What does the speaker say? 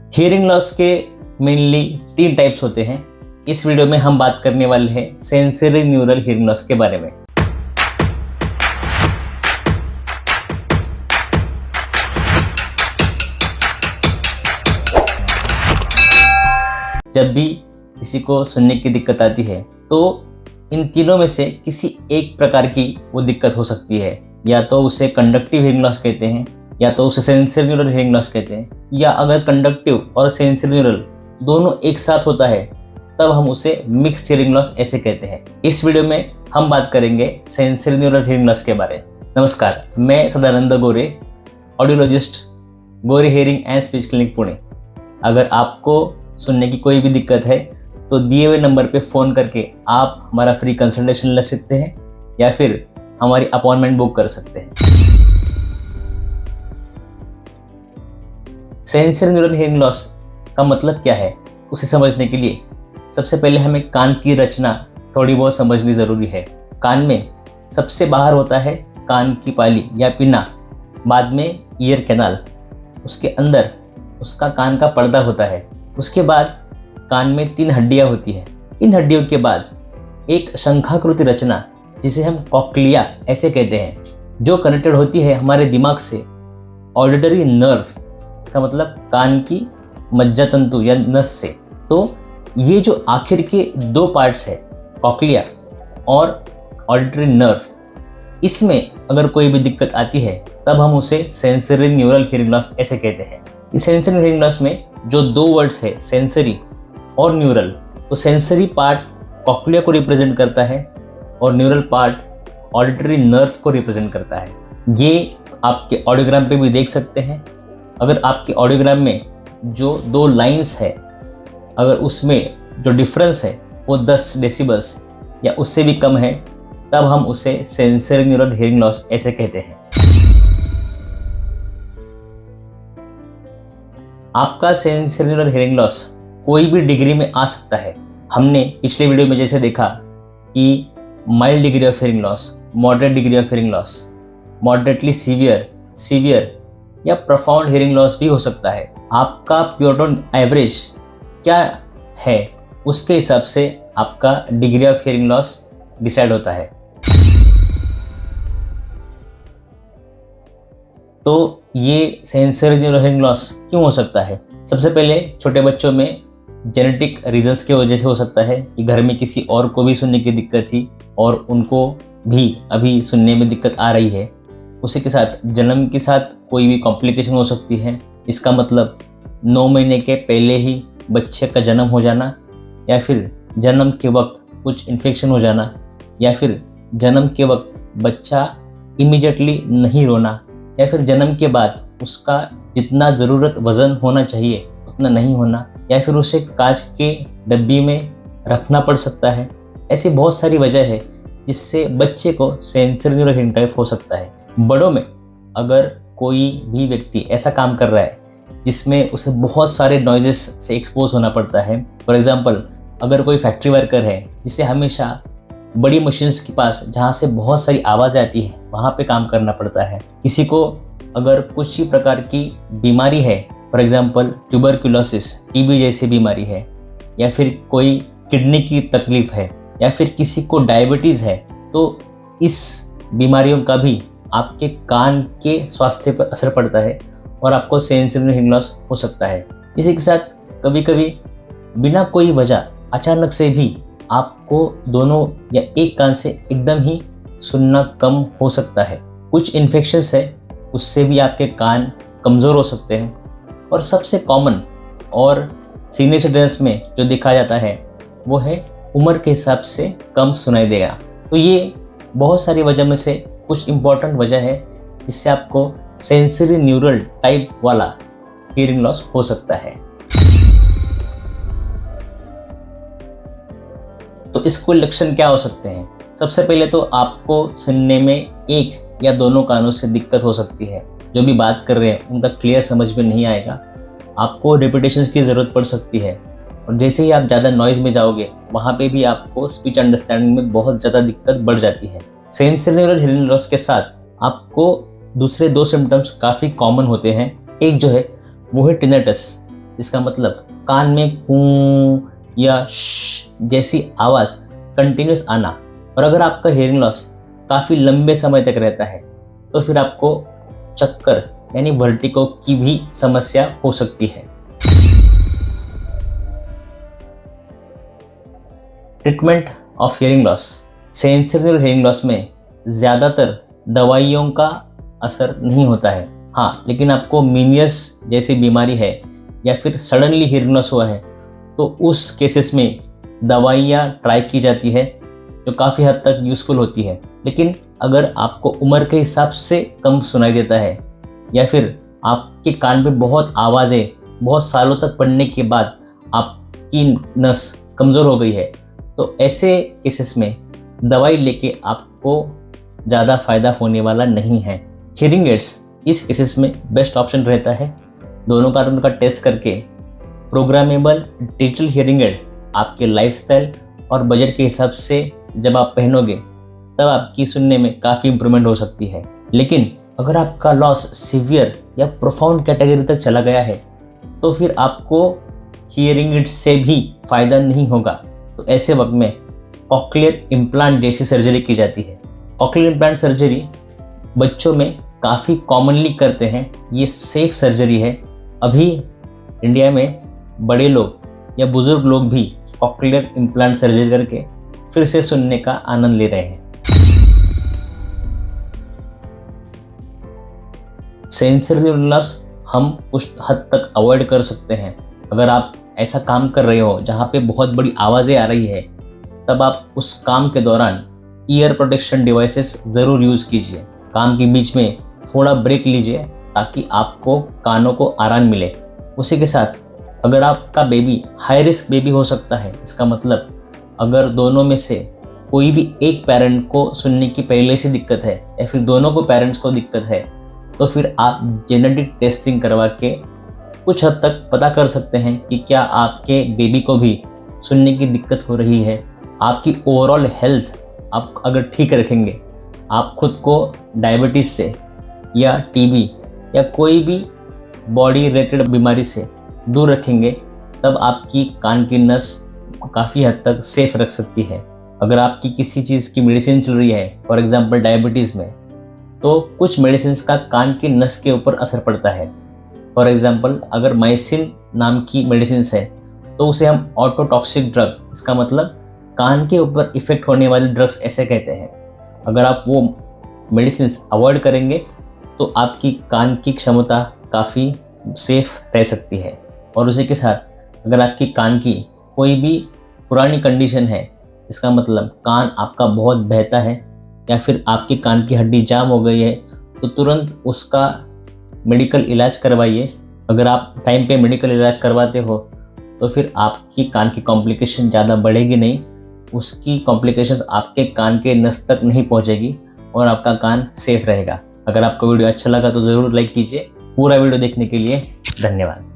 Hearing loss के mainly 3 types होते हैं। इस वीडियो में हम बात करने वाले हैं सेंसरी न्यूरल हियरिंग लॉस के बारे में। जब भी किसी को सुनने की दिक्कत आती है तो इन तीनों में से किसी एक प्रकार की वो दिक्कत हो सकती है। या तो उसे कंडक्टिव हियरिंग लॉस कहते हैं, या तो उसे सेंसरी न्यूरल हियरिंग लॉस कहते हैं, या अगर कंडक्टिव और सेंसरी न्यूरल दोनों एक साथ होता है तब हम उसे मिक्स्ड हियरिंग लॉस ऐसे कहते हैं। इस वीडियो में हम बात करेंगे सेंसरी न्यूरल हियरिंग लॉस के बारे में। नमस्कार, मैं सदानंद गोरे, audiologist, Gore hearing and speech clinic Pune. अगर आपको सुनने की कोई भी दिक्कत है तो दिए हुए नंबर पे फ़ोन करके आप हमारा फ्री कंसल्टेशन ले सकते हैं या फिर हमारी अपॉइंटमेंट बुक कर सकते हैं। सेंसरी न्यूरल हियरिंग लॉस का मतलब क्या है, उसे समझने के लिए सबसे पहले हमें कान की रचना थोड़ी बहुत समझनी ज़रूरी है। कान में सबसे बाहर होता है कान की पाली या पिना, बाद में ईयर कैनाल, उसके अंदर उसका कान का पर्दा होता है। उसके बाद कान में 3 हड्डियाँ होती हैं। इन हड्डियों के बाद एक शंखाकृति रचना जिसे हम कॉक्लिया ऐसे कहते हैं, जो कनेक्टेड होती है हमारे दिमाग से ऑडिटरी नर्व, इसका मतलब कान की मज्जातंतु या नस से। तो ये जो आखिर के 2 पार्ट्स है, कॉक्लिया और ऑडिटरी नर्व, इसमें अगर कोई भी दिक्कत आती है तब हम उसे सेंसरी न्यूरल हियरिंग लॉस ऐसे कहते हैं। इस सेंसरी हियरिंग लॉस में जो 2 वर्ड्स है, सेंसरी और न्यूरल, तो सेंसरी पार्ट कॉक्लिया को रिप्रेजेंट करता है और न्यूरल पार्ट ऑडिटरी नर्व को रिप्रेजेंट करता है। ये आपके ऑडियोग्राम पे भी देख सकते हैं। अगर आपके ऑडियोग्राम में जो 2 लाइंस है, अगर उसमें जो डिफरेंस है वो 10 डेसिबल्स या उससे भी कम है, तब हम उसे सेंसरी न्यूरल हियरिंग लॉस ऐसे कहते हैं। आपका सेंसरी न्यूरल हियरिंग लॉस कोई भी डिग्री में आ सकता है। हमने पिछले वीडियो में जैसे देखा कि mild degree of hearing loss, moderate degree of hearing loss, moderately severe, severe या प्रोफाउंड हियरिंग लॉस भी हो सकता है। आपका प्योर टोन एवरेज क्या है, उसके हिसाब से आपका degree of hearing loss decide होता है। तो ये सेंसरी न्यूरल हियरिंग लॉस क्यों हो सकता है? सबसे पहले छोटे बच्चों में जेनेटिक रीजंस की वजह से हो सकता है कि घर में किसी और को भी सुनने की दिक्कत थी और उनको भी अभी सुनने में दिक्कत आ रही है। उसी के साथ जन्म के साथ कोई भी कॉम्प्लिकेशन हो सकती है। इसका मतलब 9 महीने के पहले ही बच्चे का जन्म हो जाना, या फिर जन्म के वक्त कुछ इन्फेक्शन हो जाना, या फिर जन्म के वक्त बच्चा इमीडिएटली नहीं रोना, या फिर जन्म के बाद उसका जितना ज़रूरत वज़न होना चाहिए उतना नहीं होना, या फिर उसे कांच के डब्बी में रखना पड़ सकता है। ऐसी बहुत सारी वजह है जिससे बच्चे को सेंसरी न्यूरल हियरिंग लॉस हो सकता है। बड़ों में अगर कोई भी व्यक्ति ऐसा काम कर रहा है जिसमें उसे बहुत सारे नॉइजेस से एक्सपोज होना पड़ता है, फॉर एग्जांपल अगर कोई फैक्ट्री वर्कर है जिसे हमेशा बड़ी मशीन्स के पास जहाँ से बहुत सारी आवाज़ आती है वहाँ पे काम करना पड़ता है। किसी को अगर कुछ ही प्रकार की बीमारी है, फॉर एग्जांपल ट्यूबरकुलोसिस, टीबी जैसी बीमारी है, या फिर कोई किडनी की तकलीफ है, या फिर किसी को डायबिटीज़ है, तो इस बीमारियों का भी आपके कान के स्वास्थ्य पर असर पड़ता है और आपको सेंसरी न्यूरल हियरिंग लॉस हो सकता है। इसी के साथ कभी कभी बिना कोई वजह अचानक से भी आपको दोनों या एक कान से एकदम ही सुनना कम हो सकता है। कुछ इन्फेक्शंस है उससे भी आपके कान कमज़ोर हो सकते हैं। और सबसे कॉमन और सीनियर सिटीजन्स में जो देखा जाता है वो है उम्र के हिसाब से कम सुनाई देगा। तो ये बहुत सारी वजह में से कुछ इम्पॉर्टेंट वजह है जिससे आपको सेंसरी न्यूरल टाइप वाला हियरिंग लॉस हो सकता है। तो इसके लक्षण क्या हो सकते हैं? सबसे पहले तो आपको सुनने में एक या दोनों कानों से दिक्कत हो सकती है। जो भी बात कर रहे हैं उनका क्लियर समझ में नहीं आएगा, आपको रिपीटेशंस की ज़रूरत पड़ सकती है, और जैसे ही आप ज़्यादा नॉइज़ में जाओगे वहाँ पे भी आपको स्पीच अंडरस्टैंडिंग में बहुत ज़्यादा दिक्कत बढ़ जाती है। सेंसरी न्यूरल हियरिंग लॉस के साथ आपको दूसरे 2 सिम्टम्स काफ़ी कॉमन होते हैं। एक जो है वो है टिनेटस, इसका मतलब कान में कूं या श जैसी आवाज़ कंटिन्यूस आना। और अगर आपका हियरिंग लॉस काफ़ी लंबे समय तक रहता है तो फिर आपको चक्कर यानी वर्टिगो की भी समस्या हो सकती है। Treatment of hearing loss. Sensory hearing loss में ज़्यादातर दवाइयों का असर नहीं होता है। हाँ, लेकिन आपको मीनियस जैसी बीमारी है या फिर सडनली हियरिंग लॉस हुआ है तो उस केसेस में दवाइयाँ ट्राई की जाती है जो काफ़ी हद तक यूज़फुल होती है। लेकिन अगर आपको उम्र के हिसाब से कम सुनाई देता है या फिर आपके कान में बहुत आवाज़ें बहुत सालों तक पड़ने के बाद आपकी नस कमज़ोर हो गई है तो ऐसे केसेस में दवाई लेके आपको ज़्यादा फ़ायदा होने वाला नहीं है। हियरिंग एड्स इस केसेस में बेस्ट ऑप्शन रहता है। दोनों का उनका टेस्ट करके प्रोग्रामेबल डिजिटल हियरिंग एड आपके लाइफस्टाइल और बजट के हिसाब से जब आप पहनोगे तब आपकी सुनने में काफ़ी इम्प्रूवमेंट हो सकती है। लेकिन अगर आपका लॉस सीवियर या प्रोफाउंड कैटेगरी तक चला गया है तो फिर आपको हियरिंग एड से भी फ़ायदा नहीं होगा। तो ऐसे वक्त में कॉक्लियर इम्प्लांट जैसी सर्जरी की जाती है। कॉक्लियर इम्प्लांट सर्जरी बच्चों में काफ़ी कॉमनली करते हैं। ये सेफ सर्जरी है। अभी इंडिया में बड़े लोग या बुज़ुर्ग लोग भी कॉक्लियर इम्प्लांट सर्जरी करके फिर से सुनने का आनंद ले रहे हैं। सेंसरी हियरिंग लॉस हम कुछ हद तक अवॉइड कर सकते हैं। अगर आप ऐसा काम कर रहे हो जहाँ पे बहुत बड़ी आवाज़ें आ रही है तब आप उस काम के दौरान ईयर प्रोटेक्शन डिवाइसेस ज़रूर यूज़ कीजिए। काम के बीच में थोड़ा ब्रेक लीजिए ताकि आपको कानों को आराम मिले। उसी के साथ अगर आपका बेबी हाई रिस्क बेबी हो सकता है, इसका मतलब अगर दोनों में से कोई भी एक पेरेंट को सुनने की पहले से दिक्कत है या फिर दोनों को पेरेंट्स को दिक्कत है तो फिर आप जेनेटिक टेस्टिंग करवा के कुछ हद तक पता कर सकते हैं कि क्या आपके बेबी को भी सुनने की दिक्कत हो रही है। आपकी ओवरऑल हेल्थ आप अगर ठीक रखेंगे, आप खुद को डायबिटीज़ से या टीबी या कोई भी बॉडी रिलेटेड बीमारी से दूर रखेंगे, तब आपकी कान की नस काफ़ी हद तक सेफ रख सकती है। अगर आपकी किसी चीज़ की मेडिसिन चल रही है, फॉर एग्जांपल डायबिटीज़ में, तो कुछ मेडिसिन का कान की नस के ऊपर असर पड़ता है। फॉर एग्जांपल अगर माइसिन नाम की मेडिसिन है तो उसे हम ऑटोटॉक्सिक ड्रग, इसका मतलब कान के ऊपर इफ़ेक्ट होने वाले ड्रग्स ऐसे कहते हैं। अगर आप वो मेडिसिन अवॉइड करेंगे तो आपकी कान की क्षमता काफ़ी सेफ रह सकती है। और उसी के साथ अगर आपकी कान की कोई भी पुरानी कंडीशन है, इसका मतलब कान आपका बहुत बहता है या फिर आपकी कान की हड्डी जाम हो गई है, तो तुरंत उसका मेडिकल इलाज करवाइए। अगर आप टाइम पे मेडिकल इलाज करवाते हो तो फिर आपकी कान की कॉम्प्लिकेशन ज़्यादा बढ़ेगी नहीं, उसकी कॉम्प्लिकेशंस आपके कान के नस तक नहीं पहुंचेगी और आपका कान सेफ रहेगा। अगर आपको वीडियो अच्छा लगा तो ज़रूर लाइक कीजिए। पूरा वीडियो देखने के लिए धन्यवाद।